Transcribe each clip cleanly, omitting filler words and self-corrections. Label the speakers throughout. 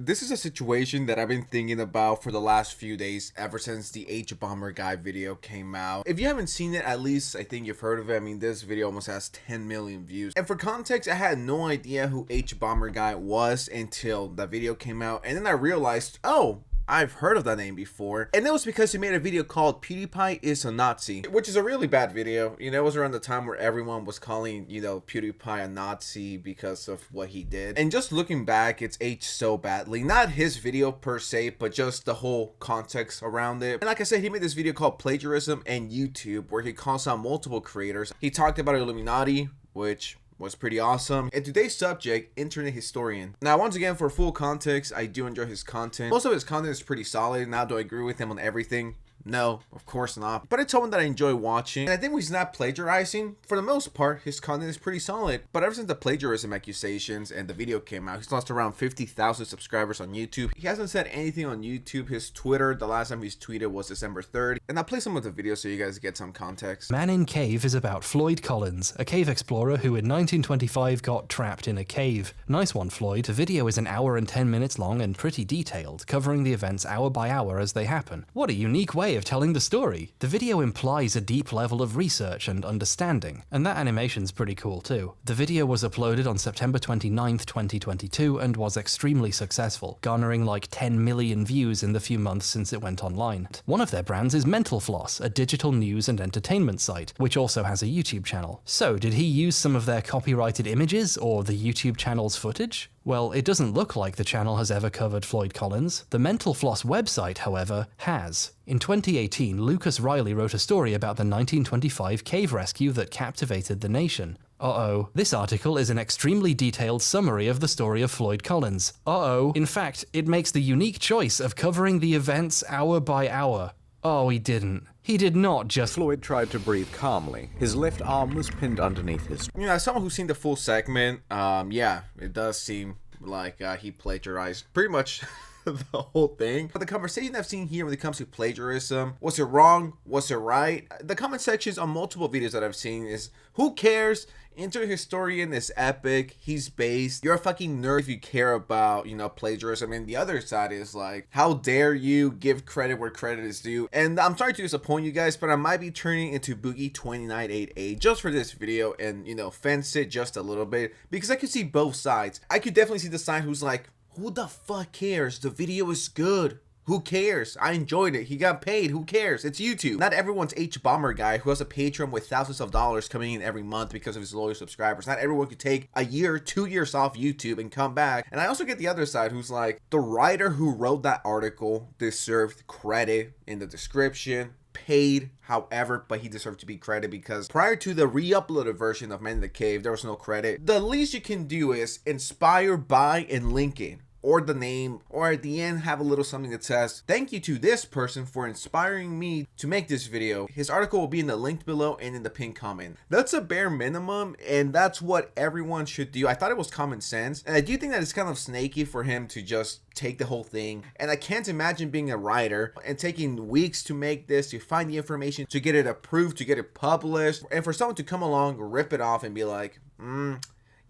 Speaker 1: this is a situation that I've been thinking about for the last few days, ever since the Hbomberguy video came out. If you haven't seen it, at least I think you've heard of it. I mean, this video almost has 10 million views. And for context, I had no idea who Hbomberguy was until the video came out. And then I realized, oh, I've heard of that name before, and that was because he made a video called PewDiePie is a Nazi, which is a really bad video. You know, it was around the time where everyone was calling, you know, PewDiePie a Nazi because of what he did. And just looking back, it's aged so badly. Not his video per se, but just the whole context around it. And like I said, he made this video called Plagiarism and YouTube, where he calls out multiple creators. He talked about Illuminati, which was pretty awesome. And today's subject, internet historian. Now, once again, for full context, I do enjoy his content. Most of his content is pretty solid. Now, do I agree with him on everything? No, of course not. But it's someone that I enjoy watching. And I think when he's not plagiarizing, for the most part, his content is pretty solid. But ever since the plagiarism accusations and the video came out, he's lost around 50,000 subscribers on YouTube. He hasn't said anything on YouTube. His Twitter, the last time he's tweeted was December 3rd. And I'll play some of the videos so you guys get some context.
Speaker 2: Man in Cave is about Floyd Collins, a cave explorer who in 1925 got trapped in a cave. Nice one, Floyd. The video is an hour and 10 minutes long and pretty detailed, covering the events hour by hour as they happen. What a unique way of telling the story. The video implies a deep level of research and understanding, and that animation's pretty cool too. The video was uploaded on September 29th, 2022 and was extremely successful, garnering like 10 million views in the few months since it went online. One of their brands is Mental Floss, a digital news and entertainment site, which also has a YouTube channel. So, did he use some of their copyrighted images or the YouTube channel's footage? Well, it doesn't look like the channel has ever covered Floyd Collins. The Mental Floss website, however, has. In 2018, Lucas Riley wrote a story about the 1925 cave rescue that captivated the nation. Uh-oh. This article is an extremely detailed summary of the story of Floyd Collins. Uh-oh. In fact, it makes the unique choice of covering the events hour by hour. Oh, he didn't. He did not just...
Speaker 3: Floyd tried to breathe calmly. His left arm was pinned underneath his...
Speaker 1: You know, as someone who's seen the full segment, yeah, it does seem like he plagiarized pretty much the whole thing. But the conversation I've seen here when it comes to plagiarism, was it wrong? Was it right? The comment sections on multiple videos that I've seen is, who cares? Internet historian is epic. He's based. You're a fucking nerd if you care about, you know, plagiarism. And the other side is like, how dare you give credit where credit is due? And I'm sorry to disappoint you guys, but I might be turning into Boogie 298A just for this video and, you know, fence it just a little bit, because I could see both sides. I could definitely see the side who's like, who the fuck cares? The video is good. Who cares? I enjoyed it. He got paid. Who cares? It's YouTube. Not everyone's Hbomberguy who has a Patreon with thousands of dollars coming in every month because of his loyal subscribers. Not everyone could take a year, 2 years off YouTube and come back. And I also get the other side who's like, the writer who wrote that article deserved credit in the description, paid, however, but he deserved to be credited because prior to the re-uploaded version of Man in the Cave, there was no credit. The least you can do is inspire by and link it, or the name, or at the end have a little something that says, thank you to this person for inspiring me to make this video. His article will be in the link below and in the pinned comment. That's a bare minimum, and that's what everyone should do. I thought it was common sense, and I do think that it's kind of snaky for him to just take the whole thing. And I can't imagine being a writer and taking weeks to make this, to find the information, to get it approved, to get it published, and for someone to come along, rip it off and be like,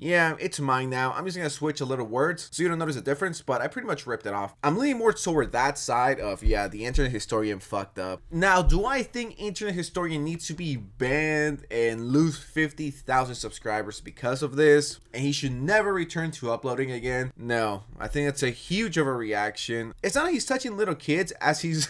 Speaker 1: yeah, it's mine now. I'm just gonna switch a little words so you don't notice a difference, but I pretty much ripped it off. I'm leaning more toward that side of, yeah, the internet historian fucked up. Now, do I think internet historian needs to be banned and lose 50,000 subscribers because of this, and he should never return to uploading again? No, I think that's a huge overreaction. It's not like he's touching little kids as he's,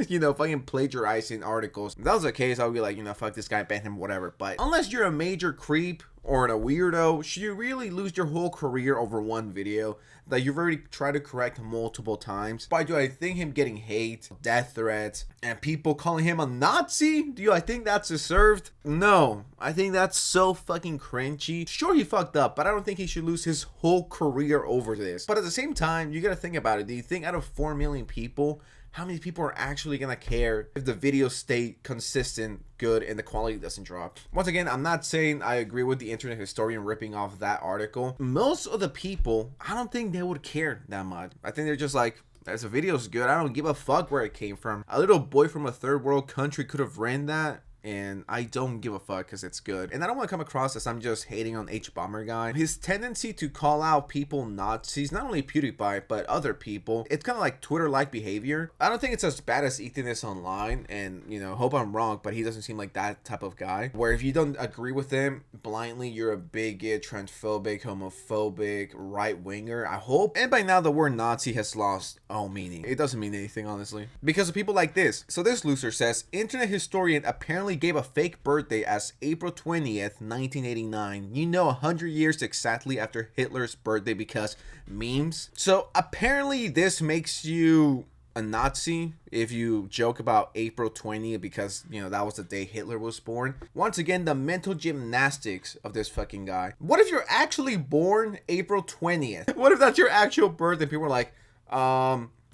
Speaker 1: you know, fucking plagiarizing articles. If that was the case, I would be like, you know, fuck this guy, ban him, whatever. But unless you're a major creep or a weirdo, should you really lose your whole career over one video that you've already tried to correct multiple times? Why do I think him getting hate, death threats, and people calling him a Nazi? Do I think that's deserved? No, I think that's so fucking cringy. Sure, he fucked up, but I don't think he should lose his whole career over this. But at the same time, you gotta think about it. Do you think out of 4 million people, how many people are actually gonna care if the videos stay consistent, good, and the quality doesn't drop? Once again, I'm not saying I agree with the internet historian ripping off that article. Most of the people, I don't think they would care that much. I think they're just like, this video's good. I don't give a fuck where it came from. A little boy from a third world country could have ran that and I don't give a fuck because it's good. And I don't want to come across as I'm just hating on Hbomberguy. His tendency to call out people Nazis, not only PewDiePie, but other people, it's kind of like Twitter-like behavior. I don't think it's as bad as eating this online, and, you know, hope I'm wrong, but he doesn't seem like that type of guy, where if you don't agree with him, blindly, you're a bigot, transphobic, homophobic, right-winger, I hope. And by now, the word Nazi has lost all meaning. It doesn't mean anything, honestly, because of people like this. So this loser says, internet historian apparently gave a fake birthday as April 20th, 1989. You know, 100 years exactly after Hitler's birthday because memes. So apparently this makes you a Nazi if you joke about April 20th because, you know, that was the day Hitler was born. Once again, the mental gymnastics of this fucking guy. What if you're actually born April 20th? What if that's your actual birthday? People are like,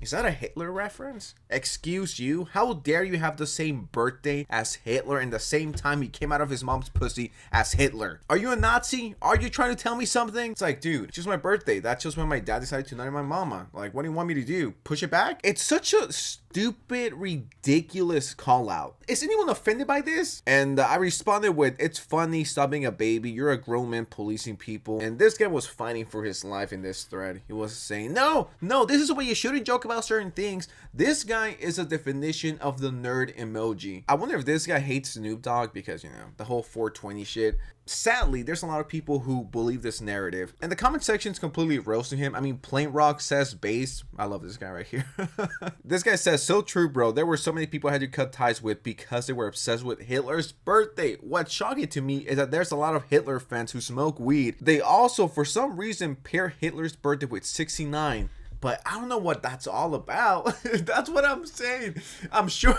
Speaker 1: is that a Hitler reference? Excuse you? How dare you have the same birthday as Hitler and the same time he came out of his mom's pussy as Hitler? Are you a Nazi? Are you trying to tell me something? It's like, dude, it's just my birthday. That's just when my dad decided to marry my mama. Like, what do you want me to do? Push it back? It's such a stupid, ridiculous call out. Is anyone offended by this? And I responded with, it's funny, stop being a baby. You're a grown man policing people. And this guy was fighting for his life in this thread. He was saying, no, this is the way you shouldn't joke about certain things. This guy is a definition of the nerd emoji. I wonder if this guy hates Snoop Dogg because, you know, the whole 420 shit. Sadly, there's a lot of people who believe this narrative, and the comment section is completely roasting him. I mean, Plain Rock says base. I love this guy right here. This guy says, so true, bro. There were so many people I had to cut ties with because they were obsessed with Hitler's birthday. What's shocking to me is that there's a lot of Hitler fans who smoke weed. They also, for some reason, pair Hitler's birthday with 69. But I don't know what that's all about. That's what I'm saying. I'm sure.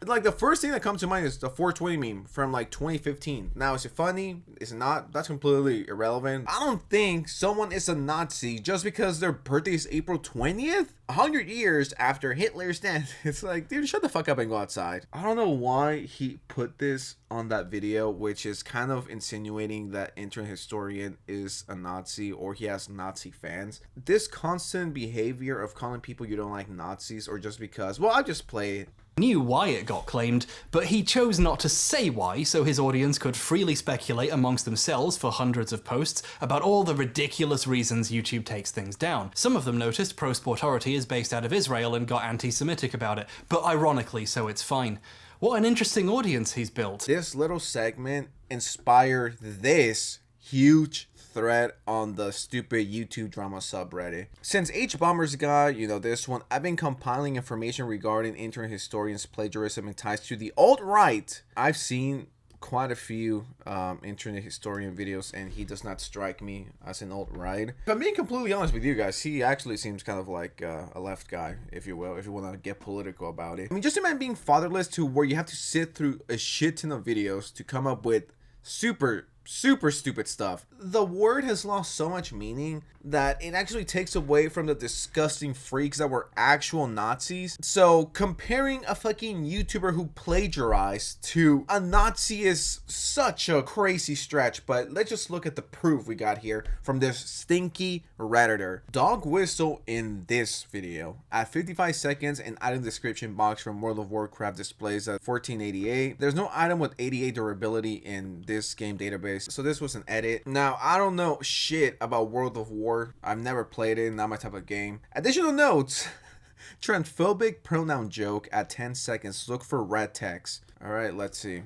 Speaker 1: Like, the first thing that comes to mind is the 420 meme from like 2015. Now, is it funny? Is it not? That's completely irrelevant. I don't think someone is a Nazi just because their birthday is April 20th. 100 years after Hitler's death. It's like, dude, shut the fuck up and go outside. I don't know why he put this on that video, which is kind of insinuating that internet historian is a Nazi or he has Nazi fans. This constant behavior of calling people you don't like Nazis or just because, well, I just play it.
Speaker 2: Knew why it got claimed, but he chose not to say why so his audience could freely speculate amongst themselves for hundreds of posts about all the ridiculous reasons YouTube takes things down. Some of them noticed Pro-Sportority is based out of Israel and got anti-Semitic about it, but ironically so it's fine. What an interesting audience he's built.
Speaker 1: This little segment inspired this huge thread on the stupid YouTube drama subreddit. Since Hbomberguy, you know, this one, I've been compiling information regarding internet historians' plagiarism and ties to the alt-right. I've seen quite a few internet historian videos, and he does not strike me as an alt-right. If I'm being completely honest with you guys, he actually seems kind of like a left guy, if you will, if you want to get political about it. I mean, just imagine being fatherless to where you have to sit through a shit ton of videos to come up with super stupid stuff. The word has lost so much meaning that it actually takes away from the disgusting freaks that were actual Nazis. So comparing a fucking YouTuber who plagiarized to a Nazi is such a crazy stretch, but let's just look at the proof we got here from this stinky Redditor. Dog whistle in this video. At 55 seconds, an item description box from World of Warcraft displays at 1488. There's no item with 88 durability in this game database, so this was an edit. Now, I don't know shit about World of War. I've never played it, not my type of game. Additional notes. Transphobic pronoun joke at 10 seconds. Look for red text. Alright, let's see.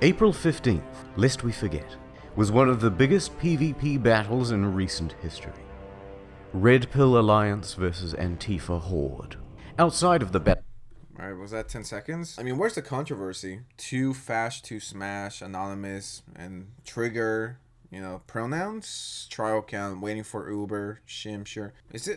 Speaker 4: April 15th, lest we forget, was one of the biggest PvP battles in recent history. Red Pill Alliance versus Antifa Horde. Outside of the battle.
Speaker 1: Alright, was that 10 seconds? I mean, where's the controversy? Too fast to smash, anonymous, and trigger, you know, pronouns, trial count, waiting for Uber, shimsure.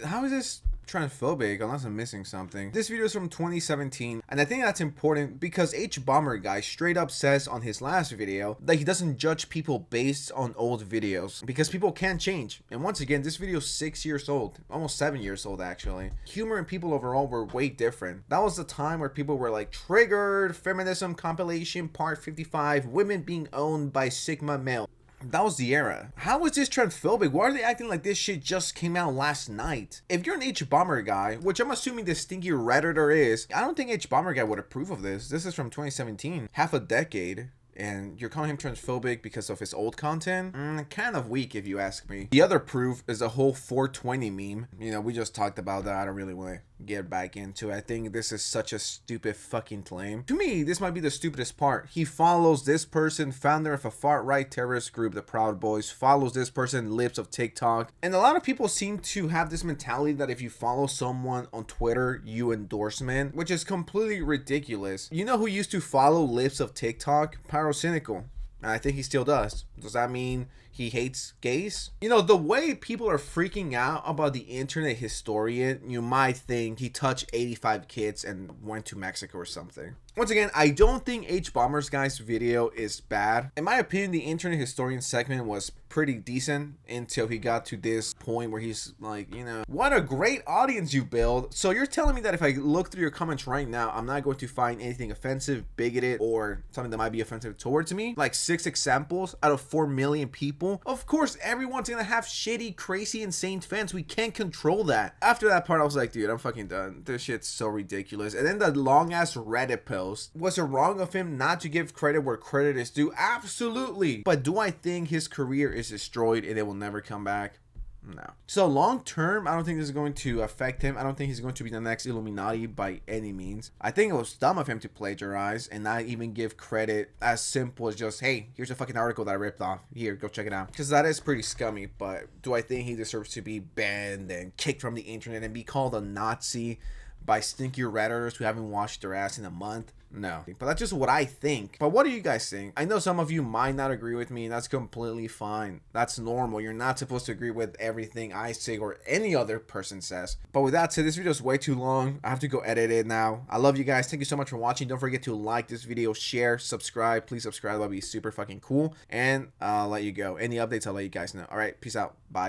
Speaker 1: How is this transphobic unless I'm missing something? This video is from 2017, and I think that's important because Hbomberguy straight up says on his last video that he doesn't judge people based on old videos because people can change. And once again, this video is 6 years old, almost 7 years old actually. Humor and people overall were way different. That was the time where people were like, triggered, feminism compilation part 55, women being owned by Sigma male. That was the era. How is this transphobic? Why are they acting like this shit just came out last night? If you're an Hbomberguy, which I'm assuming this stinky Redditor is, I don't think Hbomberguy would approve of this. This is from 2017, half a decade. And you're calling him transphobic because of his old content? Kind of weak if you ask me. The other proof is the whole 420 meme. You know, we just talked about that. I don't really want to get back into it. I think this is such a stupid fucking claim. To me, this might be the stupidest part. He follows this person, founder of a far-right terrorist group, the Proud Boys, follows this person, Lips of TikTok. And a lot of people seem to have this mentality that if you follow someone on Twitter, you endorsement, which is completely ridiculous. You know who used to follow Lips of TikTok? Cynical, and I think he still does. Does that mean he hates gays? You know, the way people are freaking out about the internet historian, you might think he touched 85 kids and went to Mexico or something. Once again, I don't think Hbomberguy's video is bad. In my opinion, the internet historian segment was pretty decent until he got to this point where he's like, you know, what a great audience you build. So you're telling me that if I look through your comments right now, I'm not going to find anything offensive, bigoted, or something that might be offensive towards me? Like 6 examples out of 4 million people? Of course, everyone's gonna have shitty, crazy, insane fans. We can't control that. After that part, I was like, dude, I'm fucking done. This shit's so ridiculous. And then the long-ass Reddit post. Was it wrong of him not to give credit where credit is due? Absolutely. But do I think his career is destroyed and it will never come back? No. So long term, I don't think this is going to affect him. I don't think he's going to be the next Illuminati by any means. I think it was dumb of him to plagiarize and not even give credit as simple as just, hey, here's a fucking article that I ripped off. Here, go check it out. Because that is pretty scummy. But do I think he deserves to be banned and kicked from the internet and be called a Nazi by stinky Redditors who haven't washed their ass in a month? No. But that's just what I think. But what do you guys think? I know some of you might not agree with me, and that's completely fine. That's normal. You're not supposed to agree with everything I say or any other person says. But with that said, this video is way too long. I have to go edit it now. I love you guys. Thank you so much for watching. Don't forget to like this video, share, subscribe. Please subscribe. That'll be super fucking cool. And I'll let you go. Any updates, I'll let you guys know. All right. Peace out. Bye.